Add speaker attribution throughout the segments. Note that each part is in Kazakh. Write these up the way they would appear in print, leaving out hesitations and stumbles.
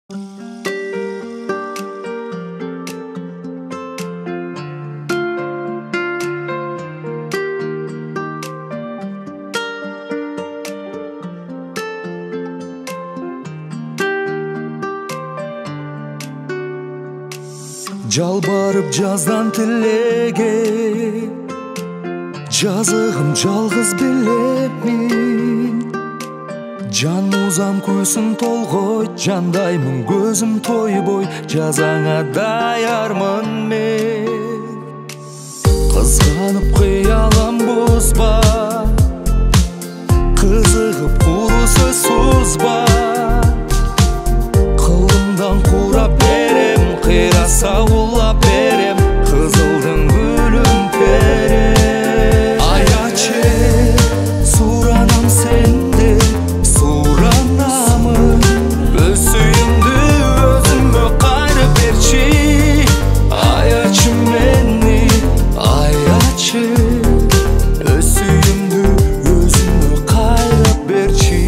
Speaker 1: Жалбарып жаздан тилеге, жазығым жалғыз билемин. Жан музам көсім толғой, жандаймын көзім тойбой, жазаңа даярмын мен. Қызғанып қиялым бұзба, қызығып құры сөз созба. Қылымдан қура берем, қираса улап берем, қызылдың гүлін терем. Аяче, суранам сенде, суранамын. Өз сүйімді өзіме қайрып берчи. Аячы мені, аячы, өз сүйімді өзіме қайрып берчи.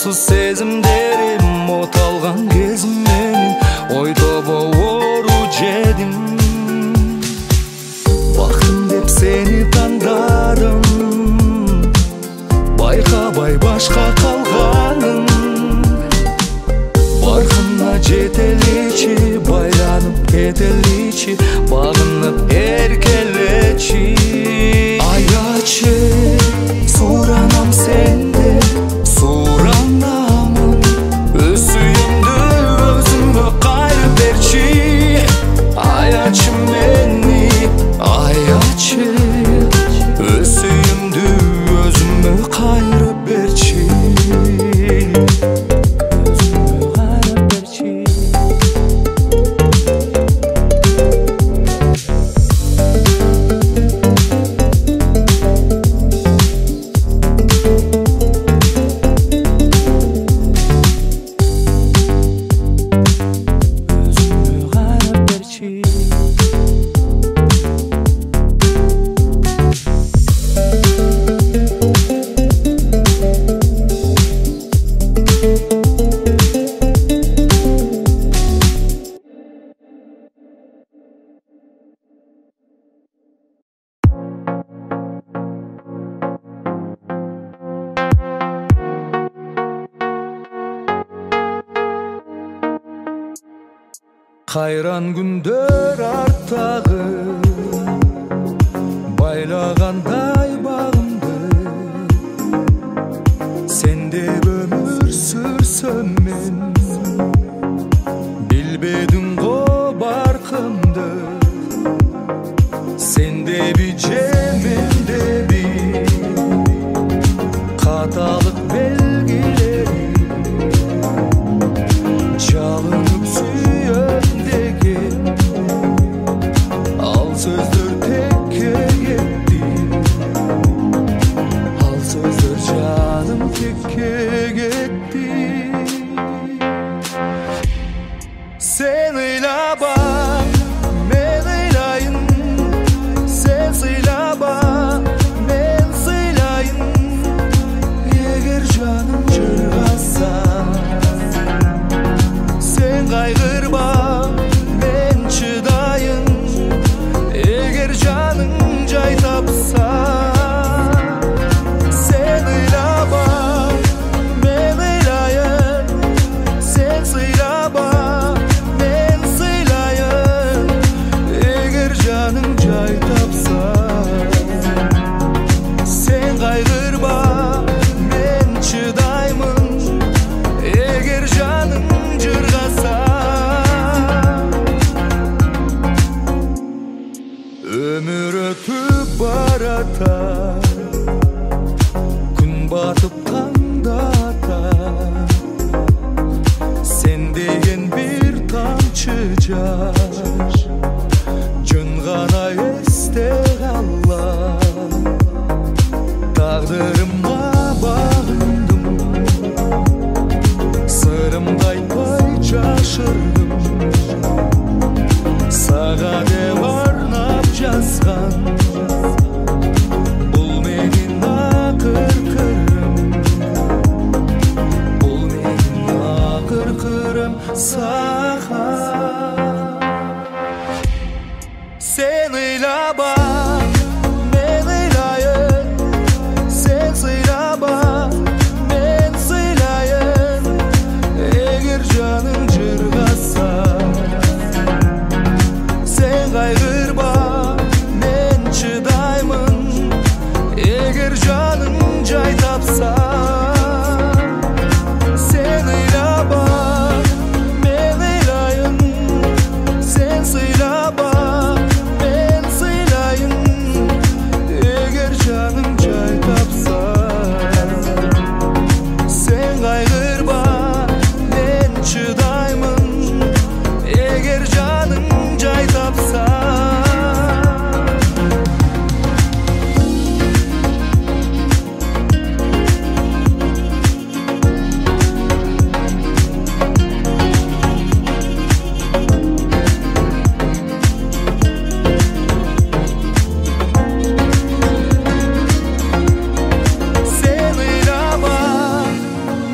Speaker 1: Сезімдерім оталған кезім менің, ой тоба ору жедім. Бақтым деп сені таңдадым, байқабай башқа қалғаным. Барқына жетелечі, байланып кетелечі, бағынып еркелечі. Аячы, суранам сенде, суранамын. Өз сүйімді өзіме қайрып берчи. Аячы мені, аячы, өз сүйімді өзіме қайрып берчи. Қайран күндер арттағы, байлағандай бағымды. Сенде өмір сүрсем мен, білбедің ғо барқымды. Сенде би жеменде би, қаталық белгілері. Жалынып сүйем, al sözler tekke gitti. Al sözler canım tekke gitti. Sen ıyla bak, ben ıylayın. Sen sıyla bak, ben sıylayın. Eğer canım çırgasa, sen kaygırma, ben çıdayın. Eğer canın cay tapsa, sen ıyla bak, ben ıylayın. Sen sıyla bak, ben sıylayın. Eğer canın cay tapsa, sen kaygırma, ben çıdaymın. Eğer canın cırgasa, ömür ötüp barata, gün batıp kanda atar. Sen degen bir tamçı car, Sen ыйлаба, мен ыйлайын. Sen сыйлаба, мен сыйлайын. Эгер жаның жыргаса, sen кайгырба, мен чыдаймын. Эгер жаның жай тапса, sen ыйлаба, мен ыйлайын. Sen сыйлаба, мен сыйлайын. Эгер жаның жай тапса, sen кайгырба, мен чыдаймын. Эгер жаның жай тапса. Sen ыйлаба,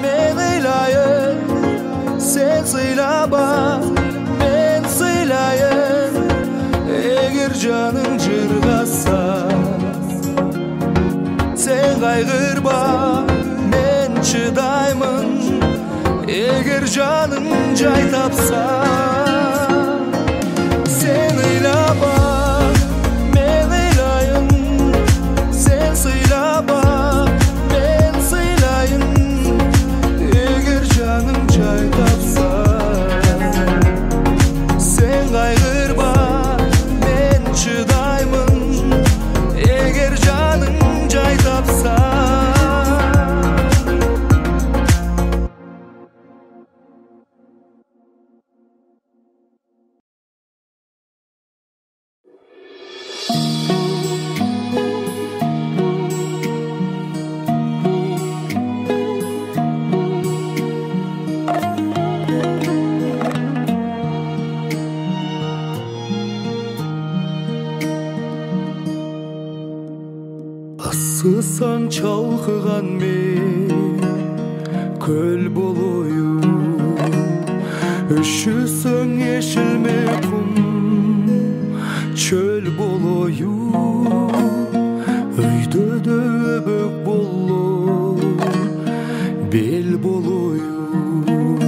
Speaker 1: мен ыйлайын. Sen сыйлаба, мен сыйлайын. Эгер жаның жыргаса, sen кайгырба, мен чыдаймын. Эгер жаның жай тапса, sen ыйлаба, мен ыйлайын. Sen сыйлаба, мен сыйлайын. Эгер жаның жай тапса, sen кайгырба, мен чыдаймын. Эгер жаның жай тапса. Асысаң чалкыган мен көл болоюн. Үшүсөң ешилме кум чөл болоюн. Өйдөдө өбөк болуп бел болоюн.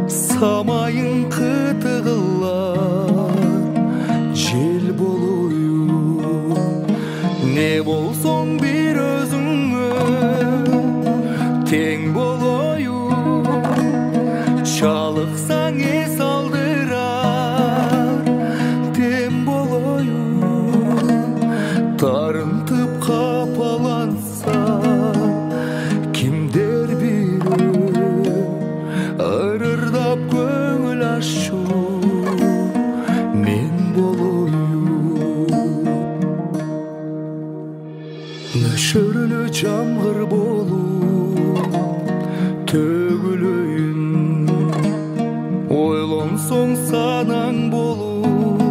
Speaker 1: Самайың кытыгылар жел болоюн. Не болсоң бир өзүңө тең болоюн. Чалыксаң эс алдырар тем болоюн. Тарынтып капаланса кимдер бирөө ырырдап көңүл ачуу мен болоюн. Нөшөрлүү жамгыр болуп төгүлөйүн. Ойлонсоң санаң болуп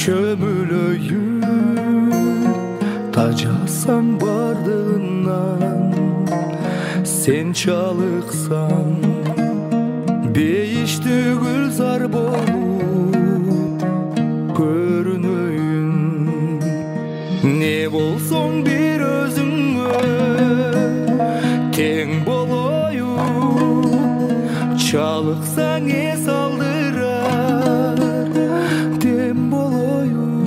Speaker 1: чөмүлөйүн. Тажасаң бардыгынан sen çalıksan, бейишти гүлзар болуп көрүнөйүн. Не болсоң бир өзүңө тең болоюн. Çalıksaң эс алдырар тем болоюн.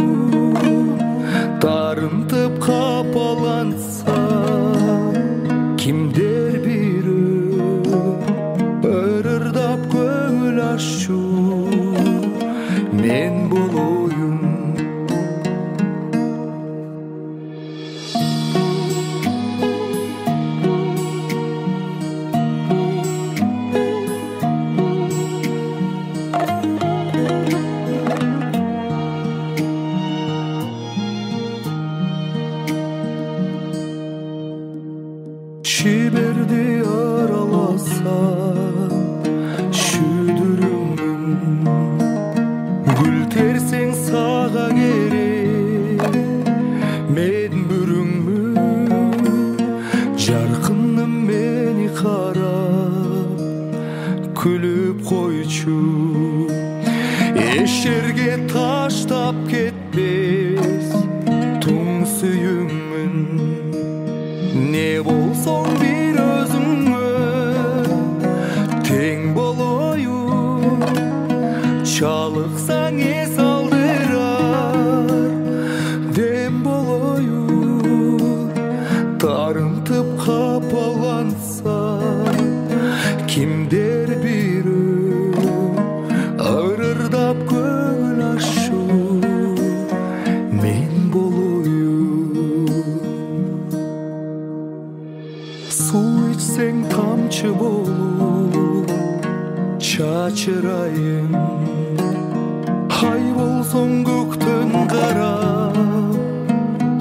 Speaker 1: Тарынтып капаланса кимдер бирөө ырырдап көңүл ачуу мен болоюн. Çiberdi aralasa şüdürümün. Gül tersen sağa geri men bürüngmün. Jarkınım meni karap külüp koyçu. Eşerge taşta tap ketmez tüm süyümün. Ne bolsoň bir özüňe teň boloýun, çalyksaň es aldyrar dem boloýun. Tarıntıp kapalansa kimder biri ağırırdap köngül aşu men boloýun. Su içseň tamçı bolup çaçırayın, hay bolsoň gökten garap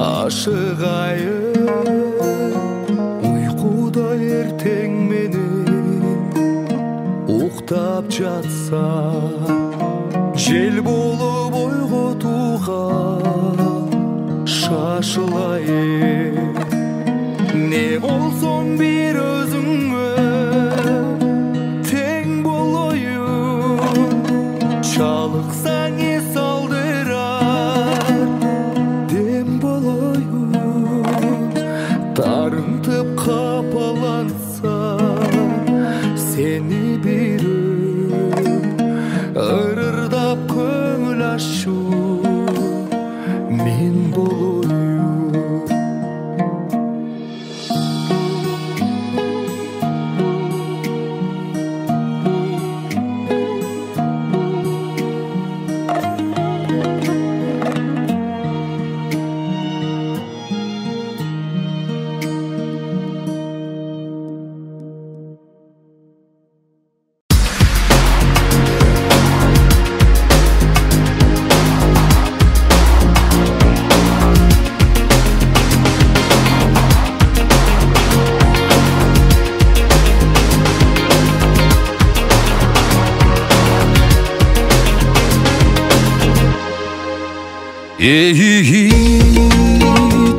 Speaker 1: aşıgayın. Uykuda erteň menen uktap jatsa, jel bolup oygotuga şaşılayın. Ne bolsoň bir özüňe teň boloýun, çalyksaň es aldyrar dem boloýun. Tarıntıp kapalansa seni bir ırırdap köngül aşu men boloýun.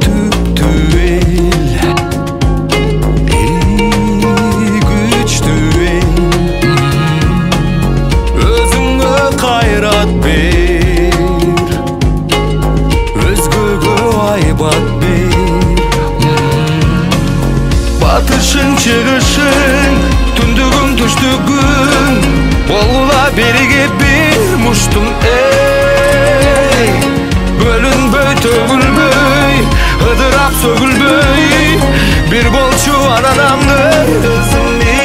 Speaker 1: Tüptü el, güçtü el, özüňe kayrat ber, özgöge aybat ber. Batyşyň çygyşyň, tündügüň düşdügüň, bolula berige bir muştum ey. Bölünböy tөгülböy, ıdırap sögülböy, bir bolçu ananamdır özüni.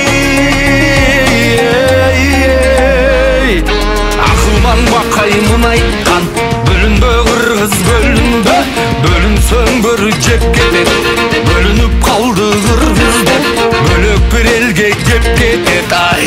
Speaker 1: Akılman bakayımın aytkan, bölünbö kırgız bölünbö, bölünsöň börjek ketet, bölünüp kaldı kırgız dep, bölök bir elge kep ketet. Ay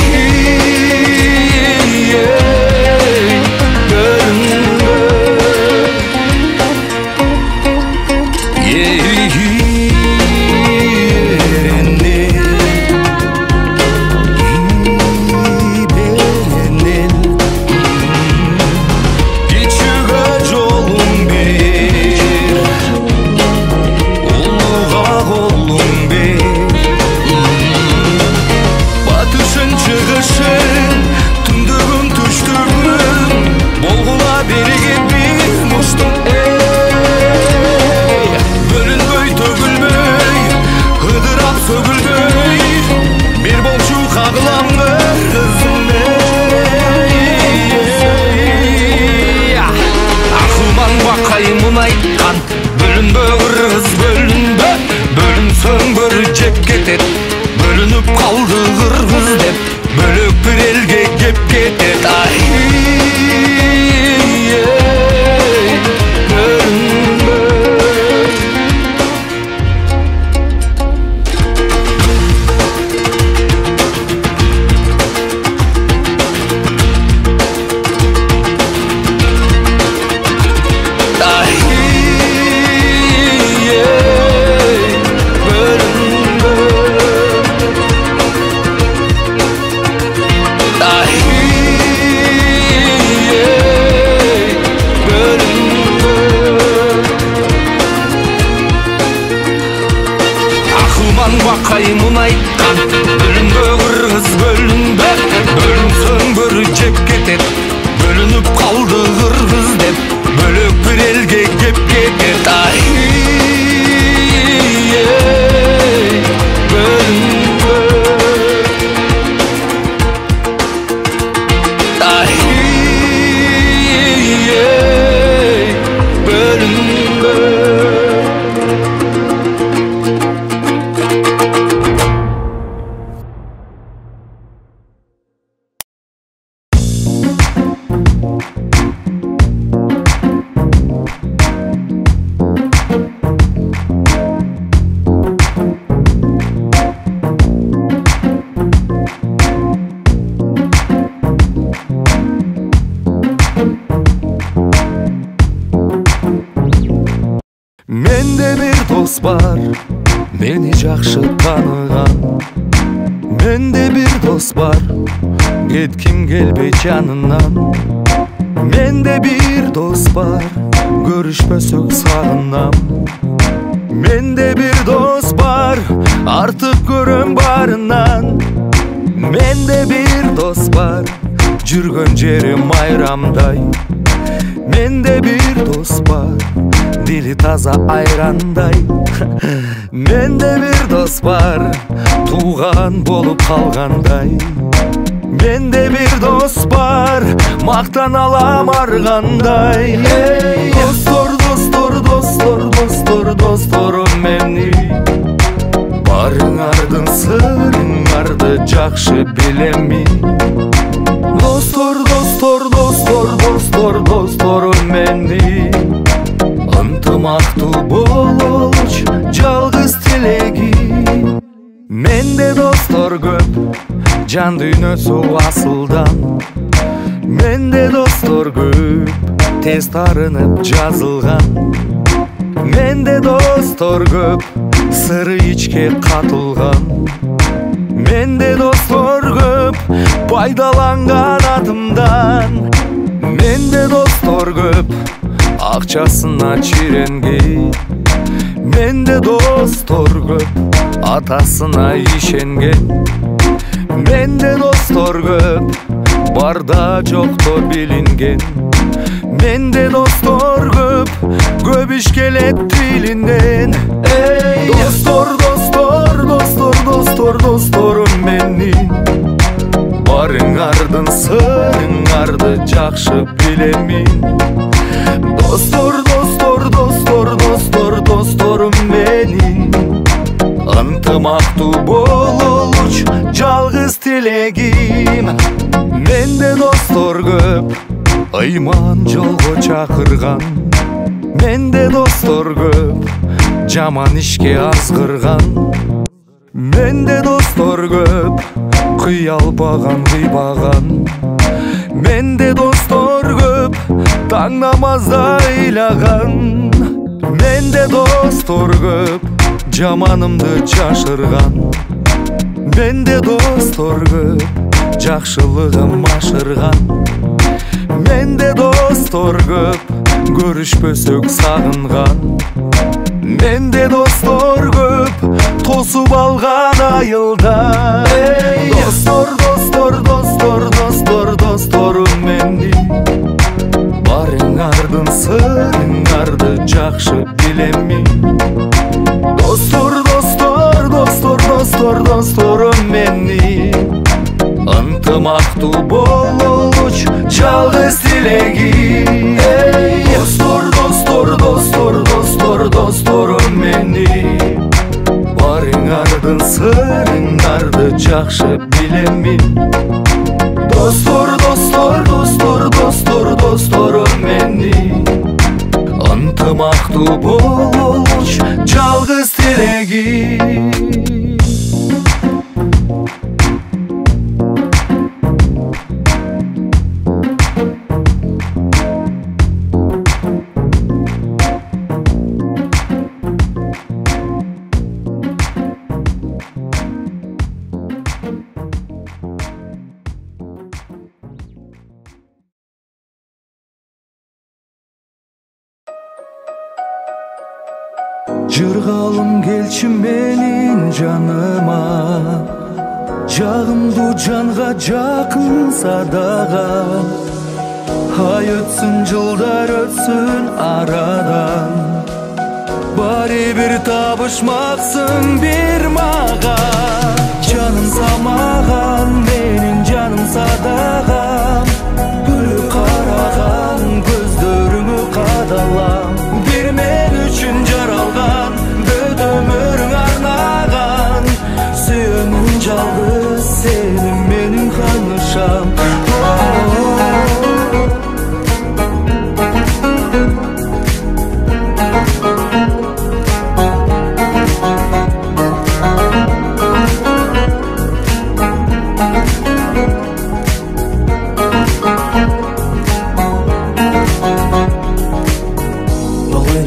Speaker 1: Küçük Менде bir dost бар, мени жакшы таныган. Менде bir dost бар, кетким келбей жанынан. Менде bir dost бар, көрүшпөсөк сагынам. Менде bir dost бар, артык көрөм барынан. Менде bir dost бар, жүргөн жерим айрамдай. Менде bir dost бар, dili таза айрандай. Менде bir dost бар, туган болуп калгандай. Менде bir dost бар, мактан алам аргандай. Достор, достор, достор, достор, досторум мени. Барыңардын сырыңарды жакшы билеми. Достор, достор, достор, достор, досторум мени. Ынтымактуу бололучу жалгыз тилегим. Менде достор көп, жан дүйнөсү асылдан. Менде достор көп, тез тарынып жазылган. Менде достор көп, сыры ичке катылган. Менде достор көп, пайдаланган атымдан. Менде достор көп, акчасына чиренген. Менде достор көп, атасына ишенген. Менде достор көп, барда жокто билинген. Менде достор көп, көп иш келет тилинен. Достор, достор, достор, достор, досторум менин. Барыңардын сырыңарды жакшы билемин. Достор, достор, достор, достор, досторум менин. Ынтымактуу бололучу жалгыз тилегим. Менде достор көп, ыйман жолго чакырган. Менде достор көп, жаман ишке азгырган. Менде достор көп, кыялбаган кыйбаган. Менде достор көп, таң намазда ыйлаган. Менде достор көп, жаманымды жашырган. Менде достор көп, жакшылыгым ашырган. Менде достор көп, көрүшпөсөк сагынган. Менде достор көп, тосуп алган айылдан. Достор, достор, достор, достор, досторум менин. Барыңардын сырыңарды жакшы билемин. Достор, достор, достор, достор, досторум менин. Ынтымактуу бололучу жалгыз тилегим. Достор, достор, достор, достор, досторум менин. Барыңардын сырыңарды жакшы билемин. Достор, достор, достор, достор, досторум менин. Ынтымактуу бололучу жалгыз тилегим. Жыргалым келчи менин жаныма, жагымдуу жанга жакын садага. Ай өтсүн, жылдар өтсүн арадан, баары бир табышмаксың бир мага. Жаным самаган, менин жаным садагам, күлүп караган көздөрүңө кадалам. Бир мен үчүн жаралган, бүт өмүрүң арнаган. Сүйөнүм жалгыз сени менин канышам.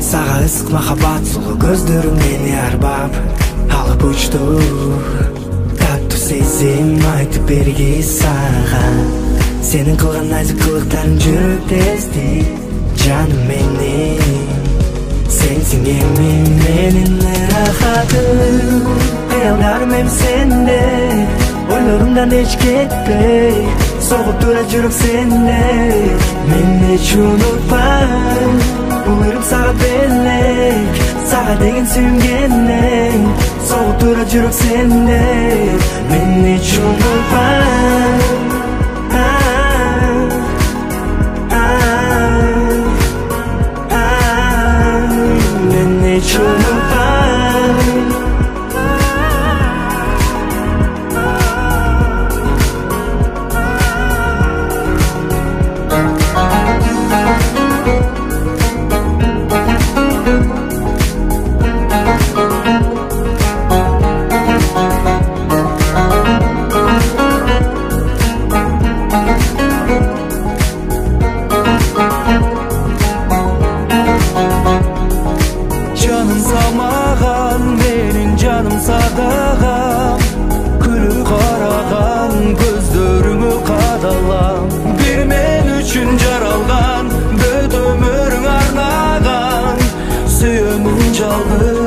Speaker 2: Sağa ısık mahabat sulu gözlerimden yarbap alıp uçtu. Tatlı sezim aytıp bergi sağa. Senin kılgan naziklıkların жүрөк tezdi. Canım benim, sensin emin menin rahatım. Hayallarım hem sende, oylarımdan hiç ketmey. Soğup dura жүрөк sende, men hiç unutmam. Bulurum sağa bellek, sağa degen süngenden. Soğup dura жүрөк sende, men hiç unutmam. Hiç unutmam.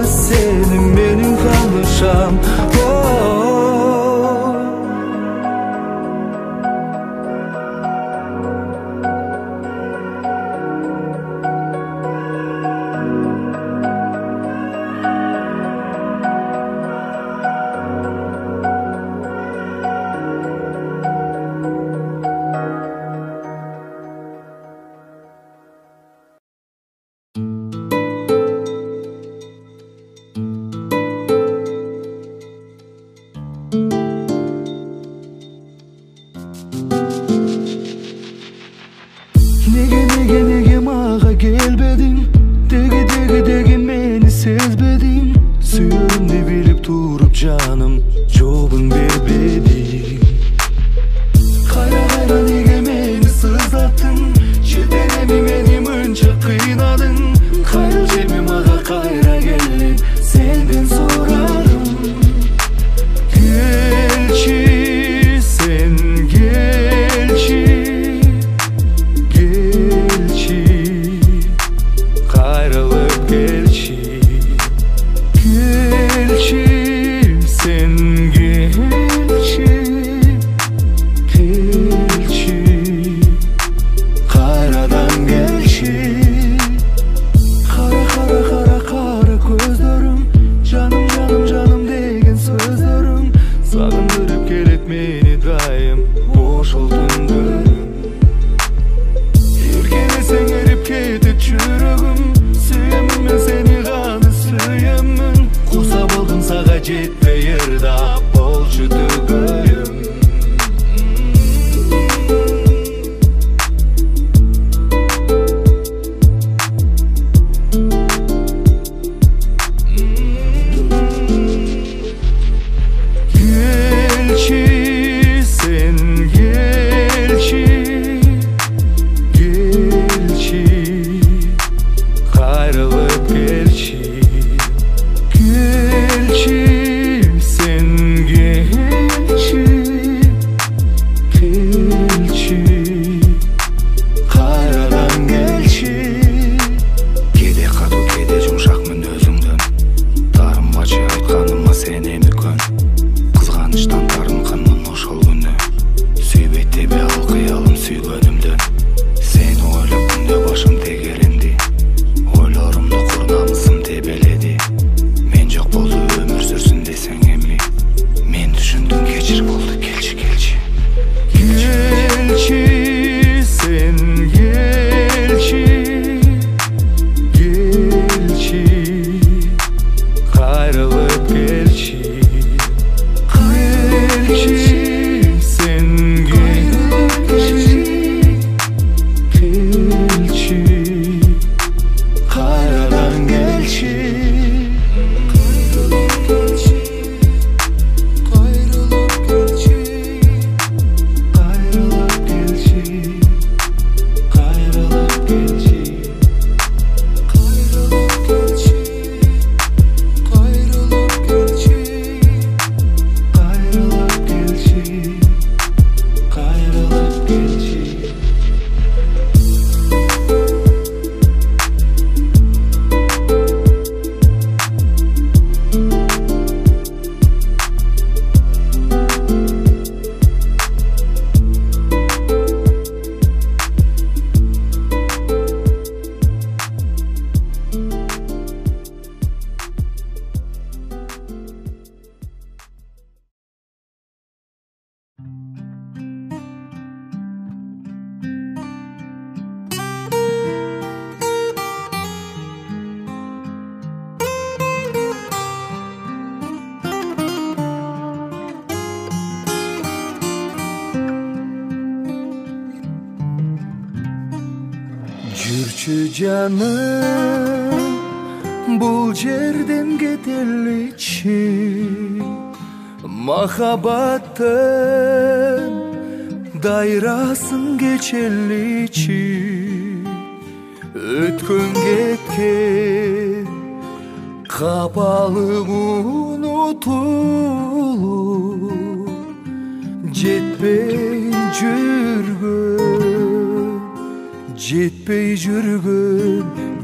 Speaker 2: Senin benim kalmışam. Nege mağa gelbedin, dege meni sezbedin. Suyarımdı bilip durup canım, jobun berbedin. Kayra nege meni sızlattın, çetenemi meni mınca kıynadın. Kayra cemi mağa kayra gelin, senden sorarım. Gelçi sen gelçi, Kara жүрчү жаным бул жерден кетеличи махабаттын дайрасын кечеличи өткөн кеткен капалык унутулуп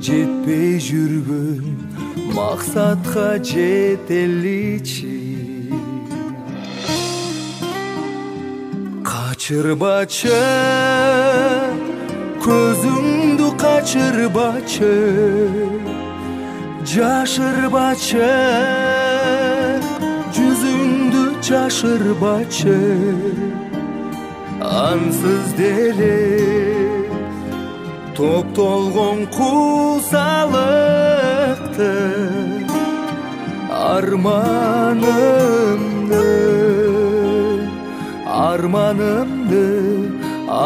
Speaker 2: жетпей жүргөн максатка жетеличи качырбачы көзүңдү качырбачы жашырбачы жүзүңдү жашырбачы ансыз деле топтолгон куусалыкты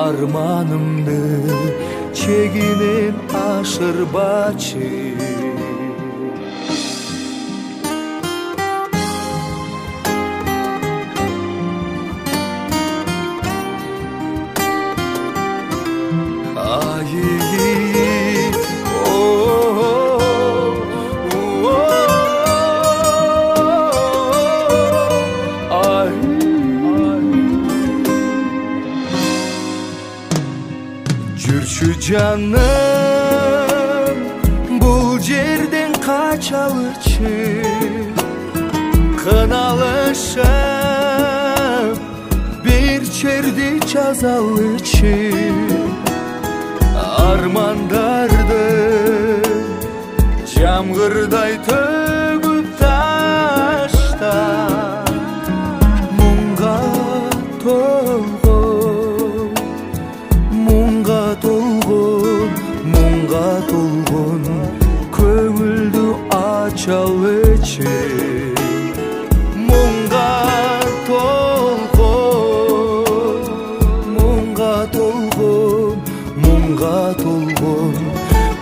Speaker 2: арманымды чегинен ашырбачы жүрчү жаным бул жерден качалычы кыналышып бир черди жазалычы армандарды жамгырдай төгүп ташта муңга толгон көңүлдү ачалычы муңга толгон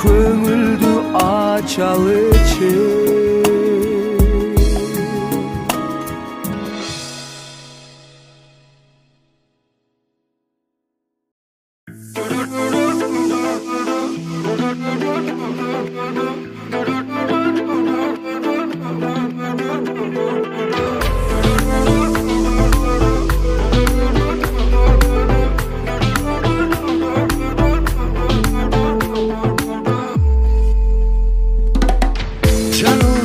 Speaker 2: көңүлдү ачалычы Canım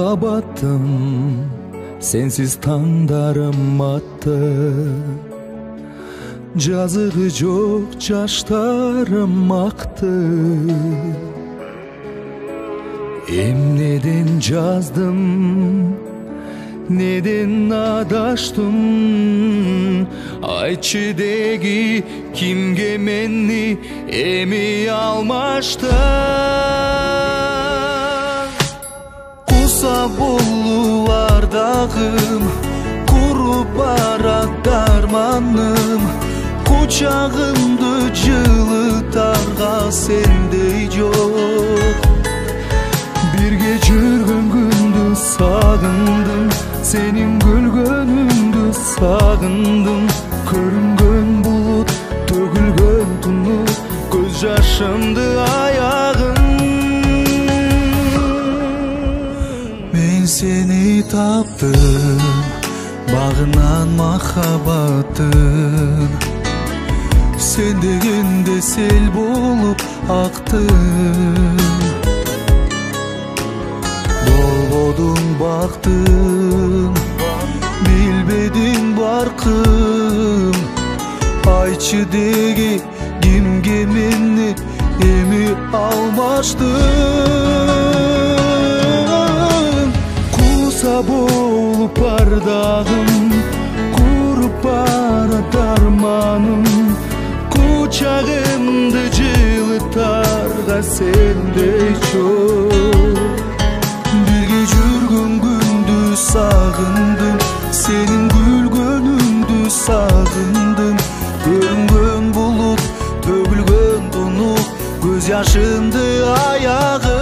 Speaker 2: махаббатым сенсиз таңдарым атты, жазыгы жок жаштарым акты. Эмнеден жаздым, неден адаштым, айтчы деги кимге мени эми алмаштың. Куса болуу ардагым, куруп барат дарманым, кучагымды жылытарга сендей жок. Бирге жүргөн күндү сагындым, сенин күлгөнүңдү сагындым. Көрүнгөн булут, төгүлгөн тунут, көз жашымды аягым. Мен сени таптым, багынан махаббаттын. Сен дегенде сел болуп актым. Болбодуң бактым, билбедиң баркым. Айтчы деги кимге мени эми алмаштың. Куса болуп ардагым, куруп барат арманым, кучагымды жылытарга сендей жок. Бирге жүргөн күндү сагындым, сенин күлгөнүңдү сагындым. Көрүнгөн булут, төгүлгөн тунук, көз жашымды аягым.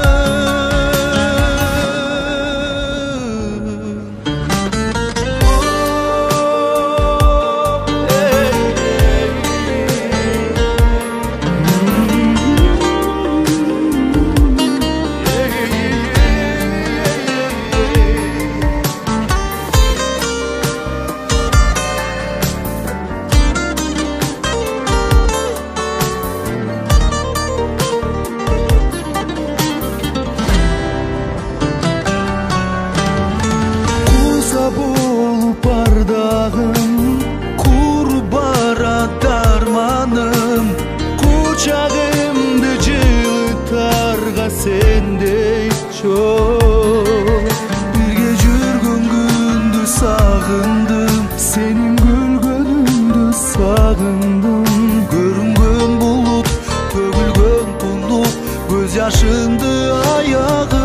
Speaker 2: Sendey çok. Birge жүргөн күндү сагындым, сенин күлгөнүңдү сагындым. Көрүнгөн булут, төгүлгөн тунук, көз жашымды аягын.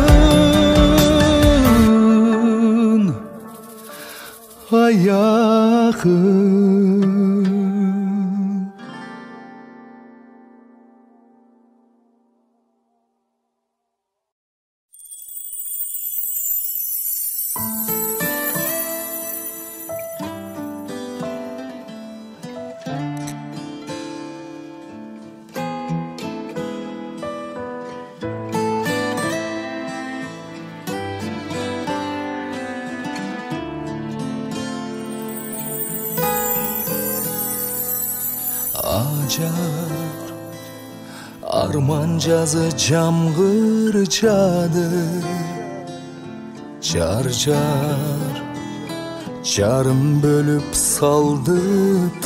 Speaker 2: Acar arman жазы жамгыр жады, жар жарым бөлүп салды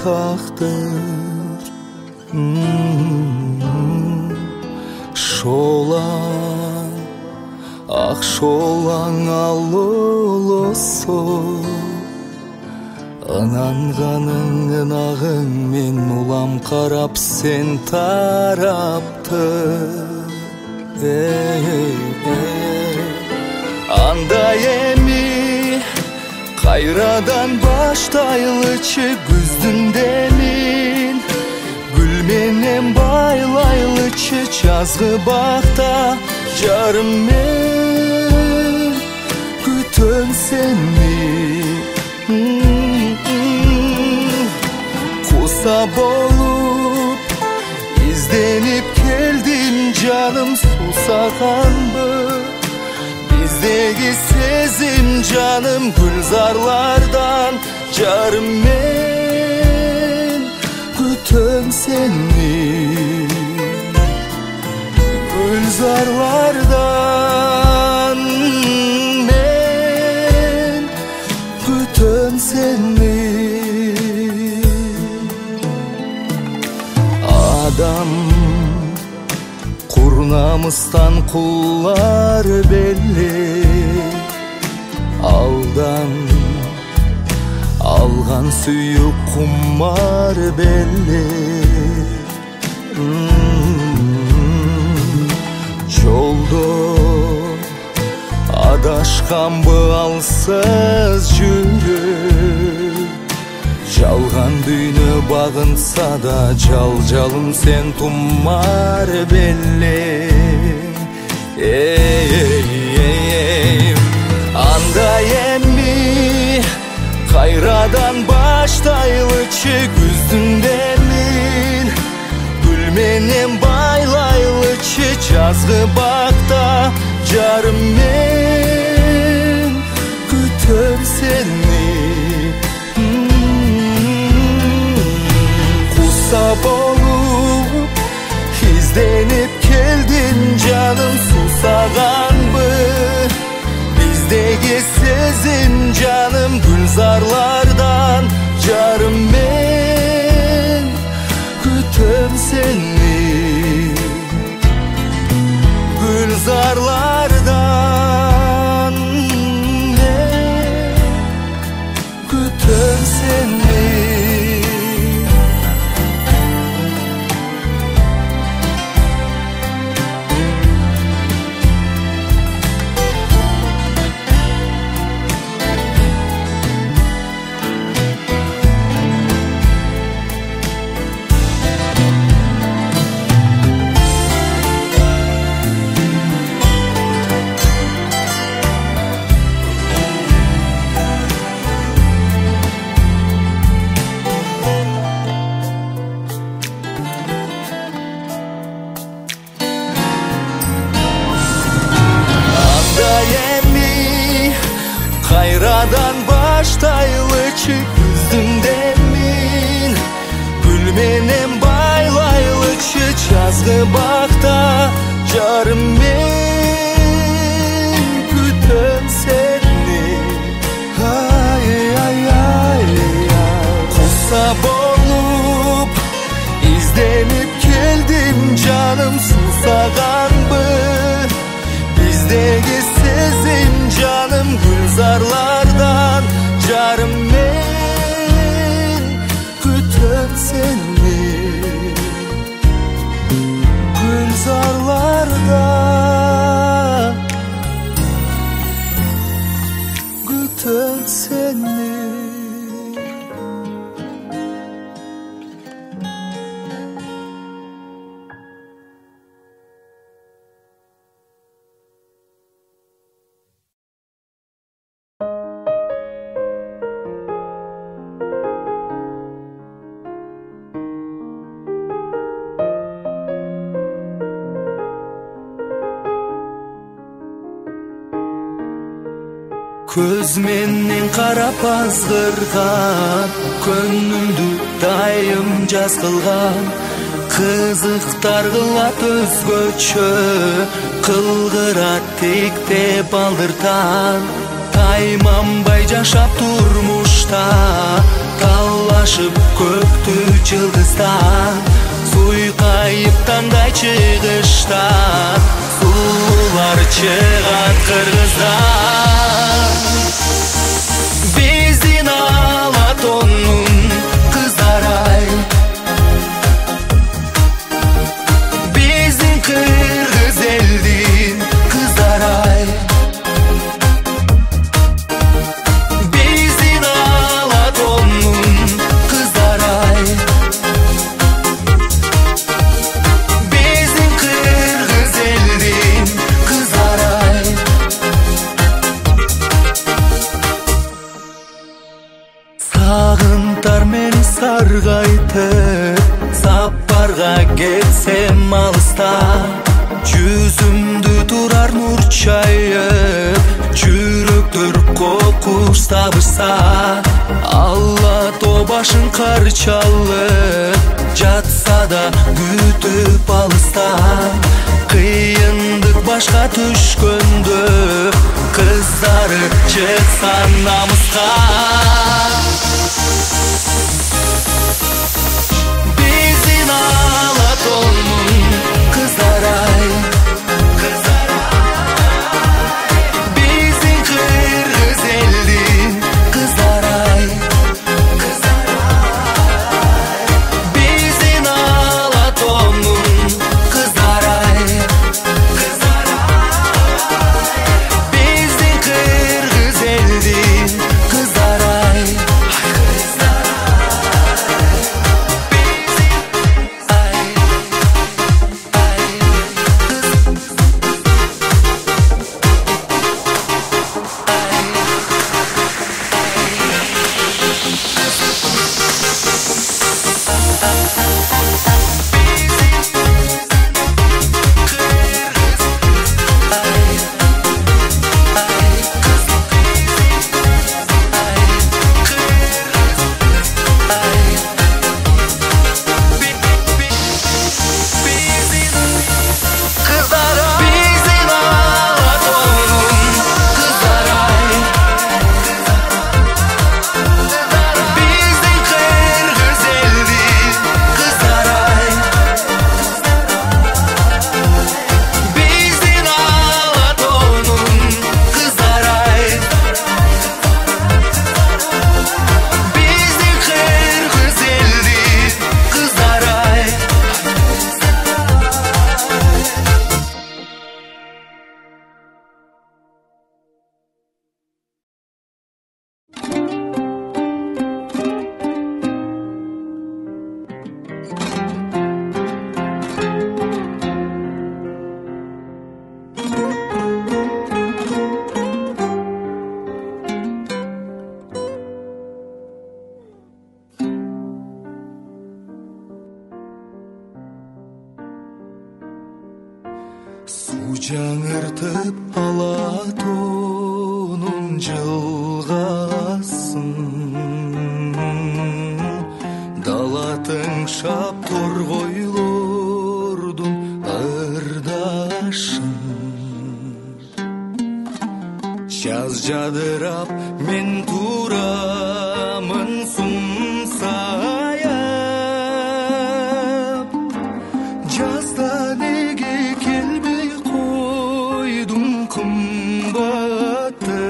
Speaker 2: тактыр. Шолаң ак шолаң алолосо, ынанганың ынагың мен улам карап сен тарапты. Андай эми кайрадан баштайлычы күздүн демин, гүл менен байлайлычы жазгы бакта. Жарым мен күтөм сени, куса болуп изденип келдим жаным, сусаганбы биздеги сезим жаным гүлзарлардан. Жарым мен күтөм сени гүлзарлардан. Мен күтөм сени. Адам курнамыстан кулар белли, алдан алган сүйүк кумар белли. Жолдо адашканбы алсыз жүрүп, жалган дүйнө багынса да жалжалым сен тумар белли. Андай эми кайрадан баштайлычы, күздүндө мен гүл менен байлайлычы, жазгы бакта жарым мен күтөм сени. Куса болуп изденип келдин жаным, сусаганбы биздеги сезим жаным, гүлзарлардан жарым мен күтөм сени. Gülzarlardan kütüm seni. Kayradan baştaylıçı, küzdündə min gül menen baylaylıçı, жазgı bakta jarım men kütөm seni. Ay ay ay ay, kusa bolup izdenip keldim canım, susaganbı bizdeki sezim canım, gülzarlardan jarım men kütөm seni. Gülzarlardan kütөm seni. Көз менен карап азгырган, көнүмдү дайым жаз кылган, кызыктар кылат өзгөчө, кылгырат текте балдыртан. Тайманбай жашап турмушта, талашып көктү жылдыздан, суйкайып таңдай чыгыштан, суулар чыгат кыргыздан. Биздин Алатондун кыздарай, биздин кыргыз элдин кыздарай, биздин Алатондун кыздарай, биздин кыргыз элдин кыздарай. Сагынтар мени саргайтып, сапарга кетсем алыста, жүзүмдү турар нур чайып, жүрөктөр кокуш табышса, Алла то башын кар чалып, жатса да күтүп алыста, кыйындык башка түшкөндө кыздары чыкса намыска. Биздин Алатоонун кыздар-ай, биздин кыргыз элдин кыздар-ай, биздин Алатоонун кыздар-ай, биздин кыргыз элдин кыздар-ай. Суу жаңыртып Алатоонун жылгасын, дала тыңшап торгойлордун ырдашын. Жаз жадырап мен турамын сумсаяп, жазда неге келбей койдуң кымбаттым,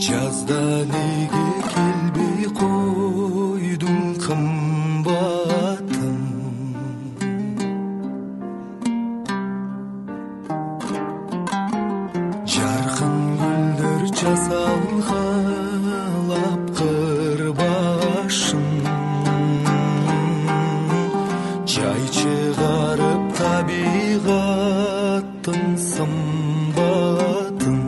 Speaker 2: жазда неге келбей койдуң кымбаттым. Жаркын гүлдөр жасалгалап кыр башын, жай чыгарып табигаттын сымбатын.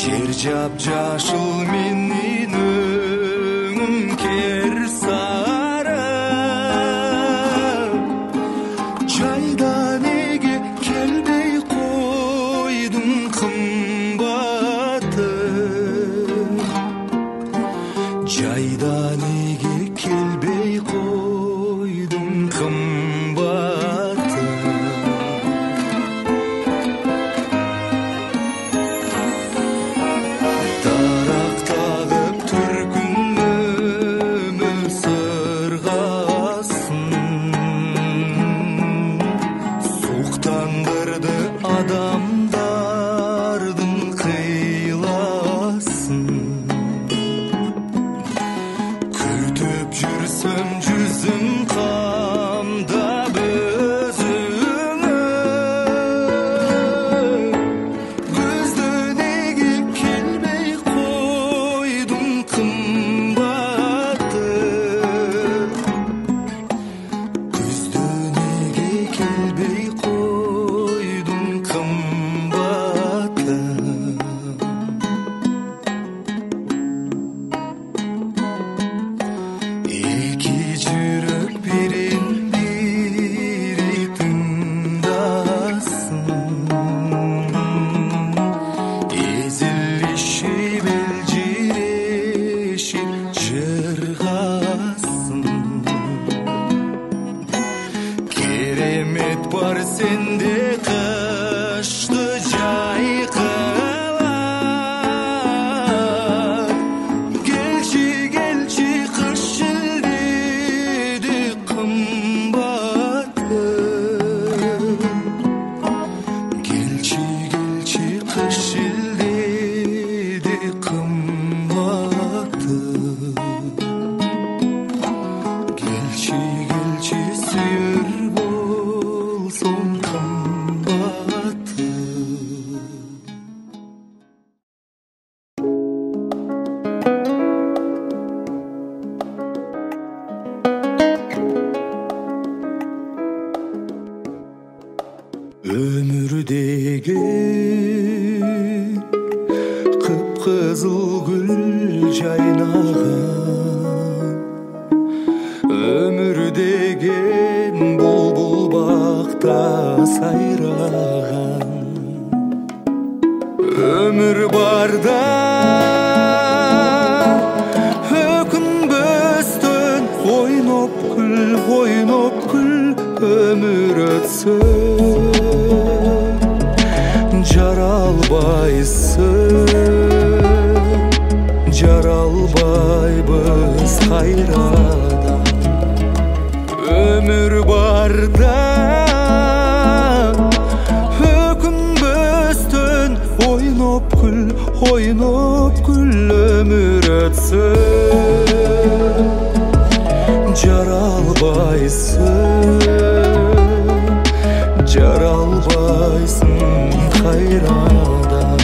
Speaker 2: Жер жап-жашыл менин өңүм кер сары, жайда неге келбей койдуң кымбатым, жайда неге келбей койдуң кымбатым. Дарак тагып түркүн өмүл кыпкызыл гүл жайнаган, өмүр деген булбул бакта сайраган. Өмүр барда өкүнбөстөн ойноп күл, өмүр өтсө жаралбайбыз кайрадан. Өмүр барда өкүнбөстөн ойноп күл, өмүр өтсө жаралбайсың кайрадан.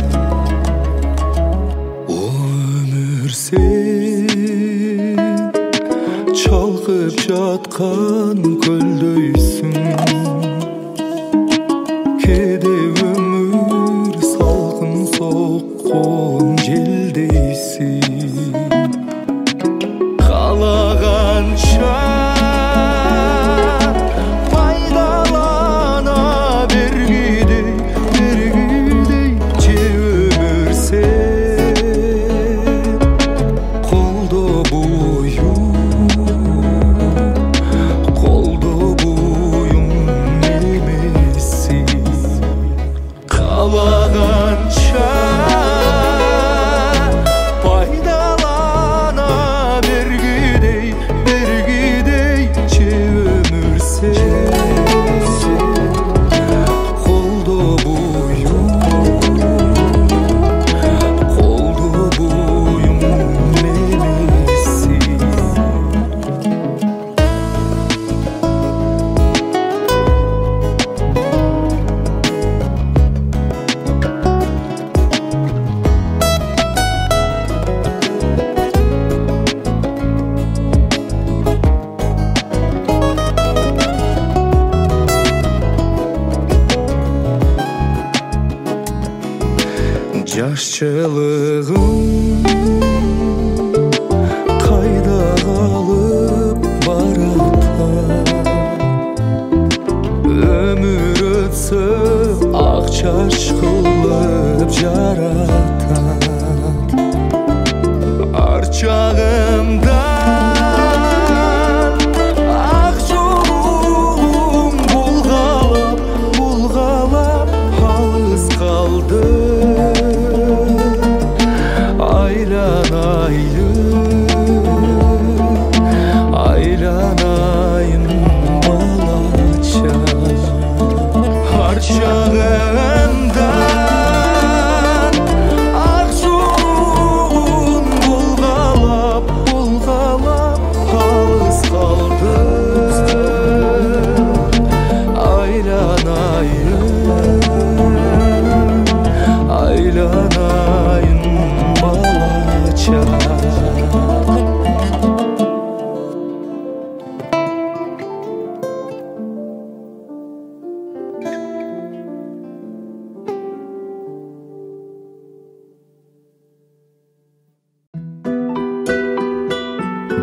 Speaker 2: О өмүр сен чалкып жаткан көлдөйсүң, кээде өмүр салкын соккон желдейсиң. Каалаганча пайдалана бергидей, же өмүр сен колдо буюң эмессиң. Каалаганча пайдалана бергидей, же өмүр сен колдо буюң эмессиң. Жашчылыгым кайда калып баратат, өмүр өтсө ак чач кылып жаратат. Ар жагымда ак жолуң булгалап алыс калды. Айланайын балача, ар жагымдан ак жолуң булгалап алыс калды. Айланайын балача.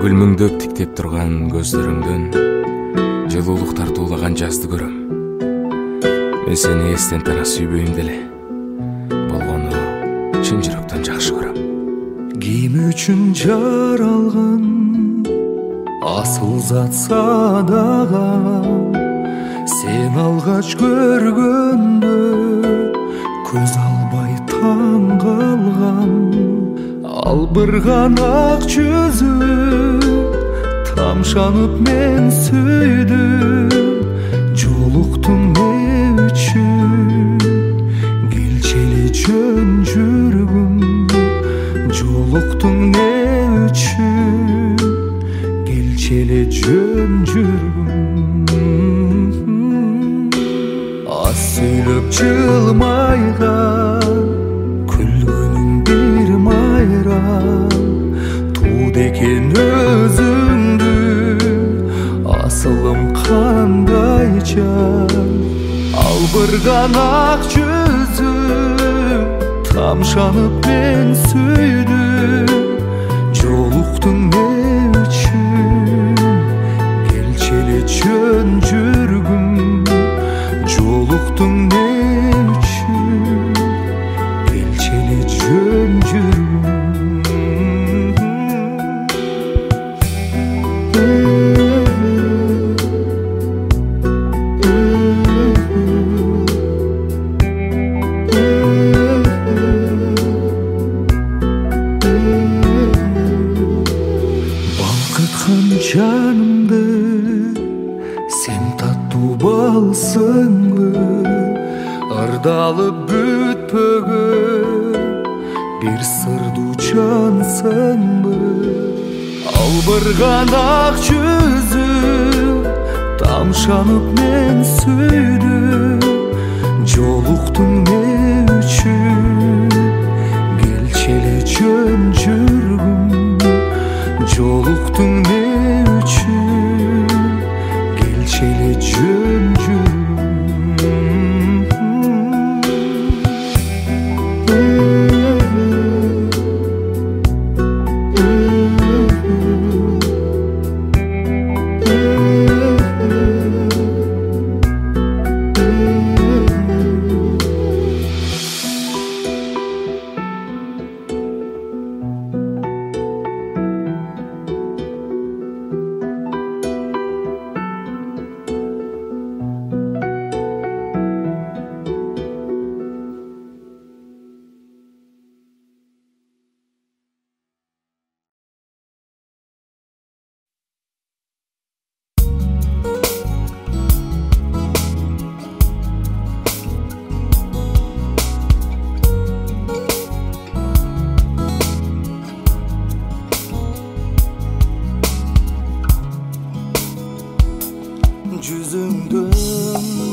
Speaker 1: Гүлмүңдөп тиктеп турган көздөрүңдөн жылуулук тартуулаган жазды көрөм. Мен сени эстен тана сүйбөйм деле, болгону чын жүрөктөн жакшы көрөм.
Speaker 2: Ким үчүн жаралган асыл зат садаган, сен алгач көргөндө көз албай таң калган. Албырган ак жүзү тамшанып мен сүйдүм. Жолуктум не үчүн, келчи эле жөн жүргүм. Жолуктум не үчүн, келчи эле жөн жүргүм. Аз сүйлөп жылмайган күлгөнүң бир майрам. Туд экен өзүңдү асылым кандай жан. Албырган ак жүзүң Tamşanıp ben süydüm. Joluktun ne üçün? Gelçeli çön jürgüm. Joluktun ne üçün? Gelçeli çön jürgüm. Canımdı sen tatlı balsın ardalıp bütpögün bir sırdu cansın albırgan ak yüzüm tamşanıp men süydüm. Joluktun ne üçün? Gelçeli çön jürgüm. Joluktun ne üçün? Gelçeli çön jürgüm. Yüzüngdün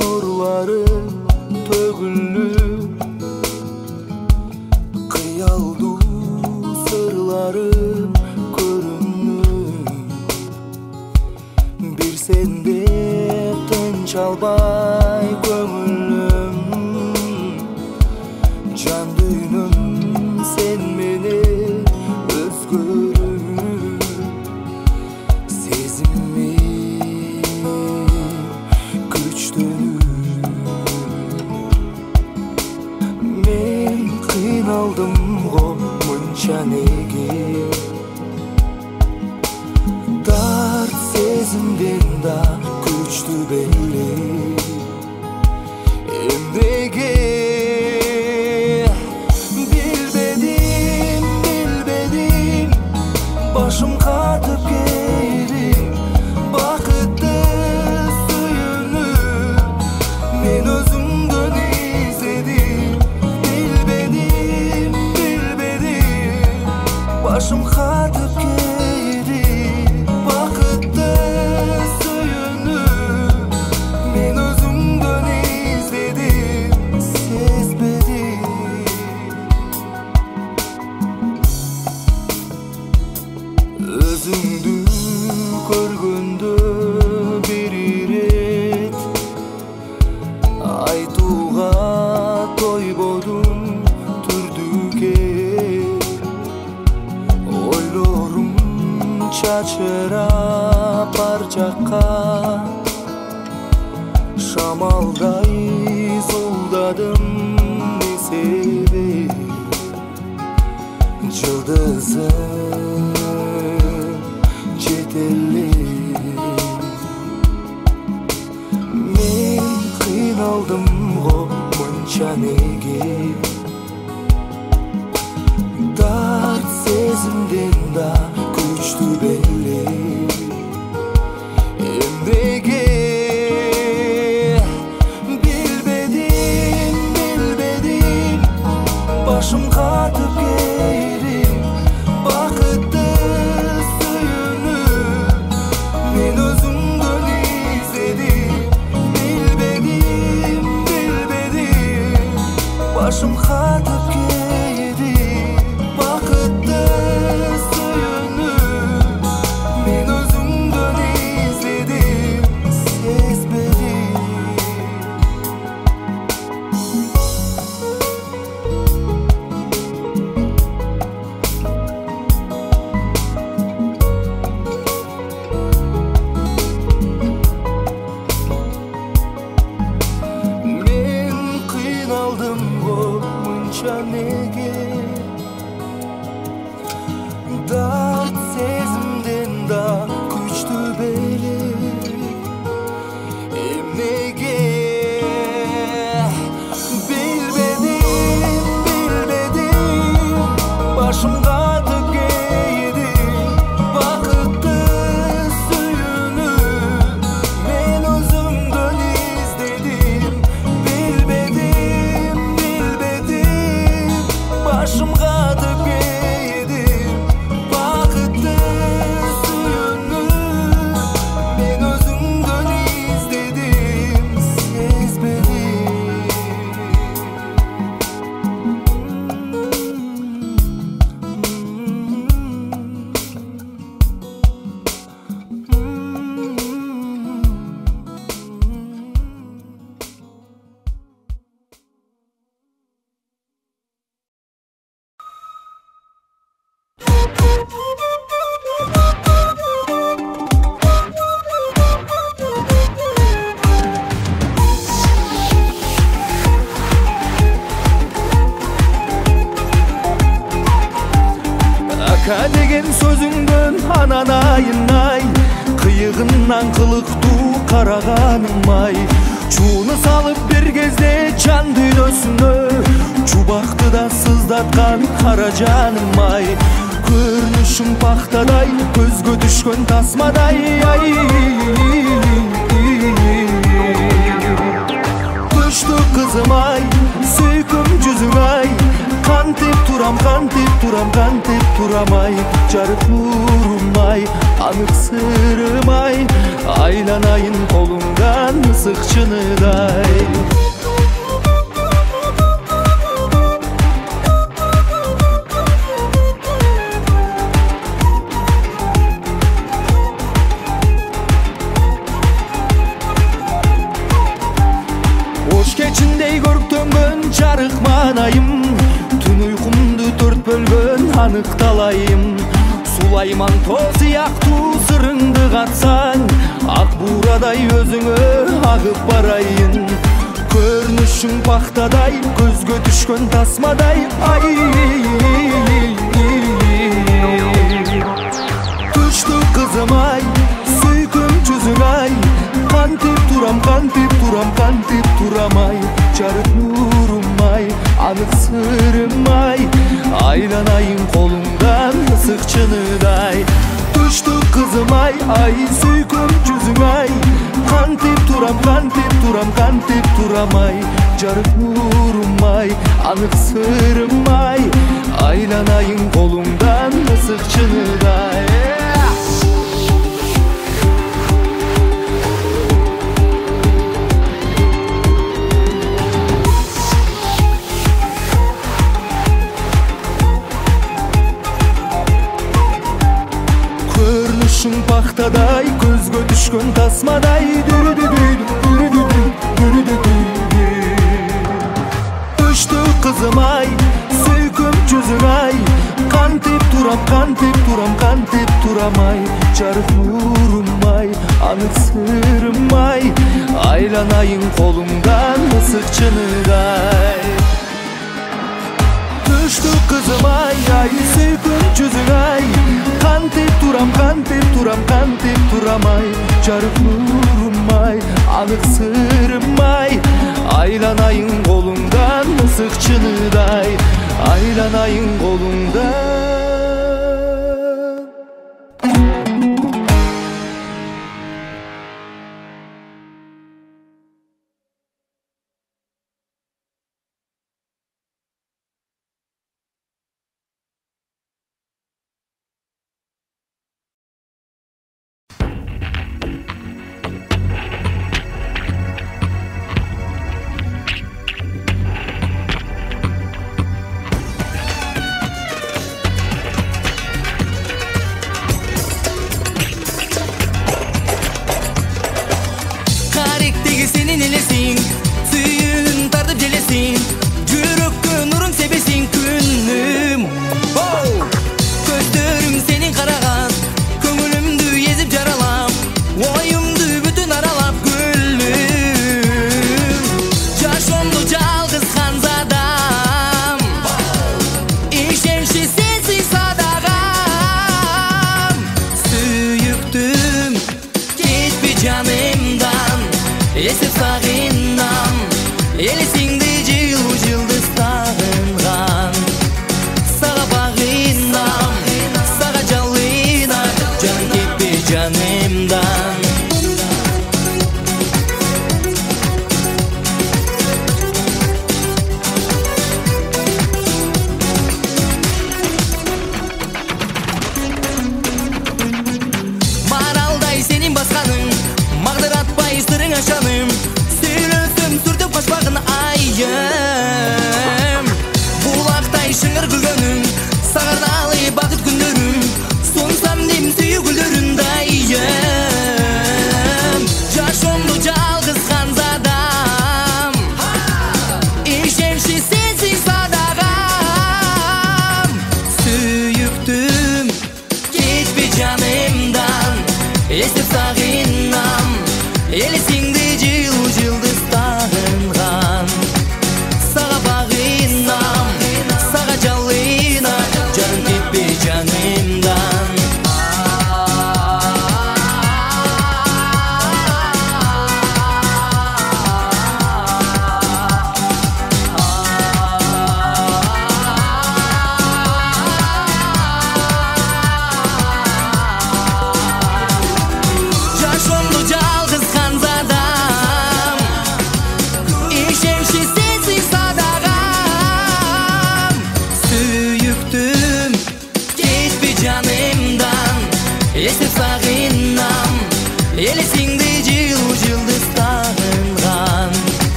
Speaker 2: nurları tөгülür, kıyaldı sırlarım görünür. Bir sende tinç albay köngülüm, can düğünüm sen meni özgürüm. Sezimmi men kıynaldım go muncha nege, dart sezimden da güçlü belli. Emdege bilbedim başım katıp geri bakıttı suyunu men özümden izledim. Bilbedim başım katıp geri bakıttı suyunu men özümden izledim. Sezmedim özüңdü көргөндө bir iret айтууга тойбодум түрдүкке. Ойлорум чачырап бар жакка, шамалдай зулдадым не себеп. Жылдызым жетелеп мен кыйналдым го мынча неге, дарт сезимден да күчтүү белли. Эмнеге билбедим башым катып кери бакытты сүйүүнү мен өзүмдөн изледим. Билбедим башым катып кери бакытты сүйүүнү мен өзүмдөн изледим. Сезбедим Aka деген sözüңдөн ананайын ай, кыйыгынан кылыктуу караганым ай. Чууну салып бир кезде жан дүйнөсүнө, чубактыда сыздаткан кара жаным ай. Көрүнүшүң пактадай, көзгө түшкөн тасмадай ай. Көчтү кызым ай, сүйкүм жүзүң ай. Кантип турам, кантип турам, кантип турам ай. Жарык нурум ай, анык сырым ай. Айланайын колуңдан ысык чыныдай. Ош кечиндей көрктөнгөн жарык маанайым, түн уйкумду төрт бөлгөн анык талайым. Сулайман тоо сыяктуу сырыңды катсаң, ак бурадай өзүңө агып барайын. Көрүнүшүң пактадай, көзгө түшкөн тасмадай ай. Түштү кызым ай, сүйкүм жүзүң ай. Кантип турам, кантип турам, кантип турам ай. Жарык нурум ай, анык сырым ай. Айланайын колуңдан ысык чыныдай. Түштү кызым ай, ай сүйкүм жүзүң ай. Кантип турам, кантип турам, кантип турам ай. Жарык нурум ай, анык сырым ай. Айланайын колуңдан ысык чыныдай. Көрүнүшүң пактадай, көзгө түшкөн тасмадай. Түштү кызым ай, сүйкүм жүзүң ай. Кантип турам, кантип турам, кантип турам ай. Жарык нурум ай, анык сырым ай. Айланайын колуңдан ысык чыныдай. Түштү кызым ай, ай сүйкүм жүзүң ай. Кантип турам, кантип турам, кантип турам ай. Жарык нурум ай, анык сырым ай. Айланайын колуңдан ысык чыныдай. Айланайын колуңдан.
Speaker 3: эстеп сага